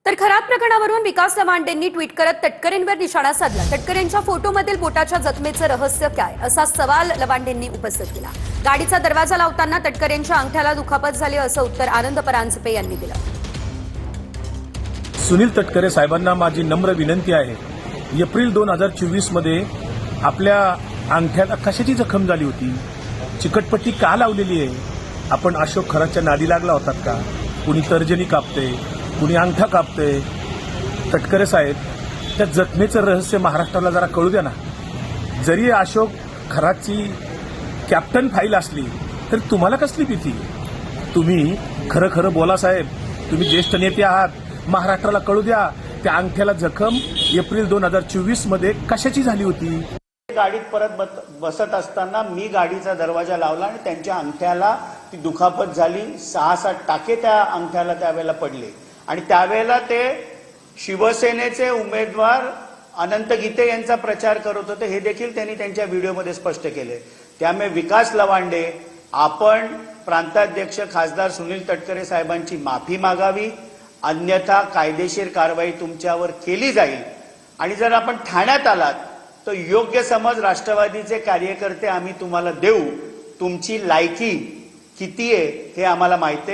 तर खराब प्रकरणावरून विकास लवांडेंनी ट्विट करत तटकरेंवर निशाणा साधला। तटकरेंच्या फोटोमधील बोटाच्या जखमेचं रहस्य काय, असा सवाल लवांडेंनी उपस्थित केला। गाडीचा दरवाजा लावताना तटकरेंच्या अंगठ्याला दुखापत झाली असं उत्तर आनंद परांजपे यांनी दिलं। सुनील तटकरे साहेबांना माझी नम्र विनंती आहे, एप्रिल 2024 मध्ये आपल्या अंगठ्याला कशाची जखम झाली होती, चिकटपट्टी का लावलेली आहे, आपण अशोक खराच्या नादी लागला होतात का, कुणी तर्जनी कापते, कुणी अंगठा कापते। तटकरे साहेब, त्या जखमेचं रहस्य महाराष्ट्राला जरा कळू द्या ना। जरी अशोक खराची कॅप्टन फाईल असली तर तुम्हाला कसली भीती? तुम्ही खरं खरं बोला साहेब, तुम्ही ज्येष्ठ नेते आहात, महाराष्ट्राला कळू द्या त्या अंगठ्याला जखम एप्रिल 2024 मध्ये कशाची झाली होती। गाडीत परत बसत असताना मी गाडीचा दरवाजा लावला आणि त्यांच्या अंगठ्याला ती दुखापत झाली। 6-7 टाके त्या अंगठ्याला त्यावेळेला पडले आणि त्यावेळेला ते शिवसेनेचे उमेदवार अनंत गीते यांचा प्रचार करत होते, हे देखील त्यांनी त्यांच्या व्हिडिओमध्ये स्पष्ट केले। त्यामुळे विकास लवांडे, आपण प्रांताध्यक्ष खासदार सुनील तटकरे साहेबांची माफी मागावी, अन्यथा कायदेशीर कारवाई तुमच्यावर केली जाईल। आणि जर आपण ठाण्यात आलात तर योग्य समज राष्ट्रवादीचे कार्यकर्ते आम्ही तुम्हाला देऊ। तुमची लायकी किती आहे हे आम्हाला माहिती आहे।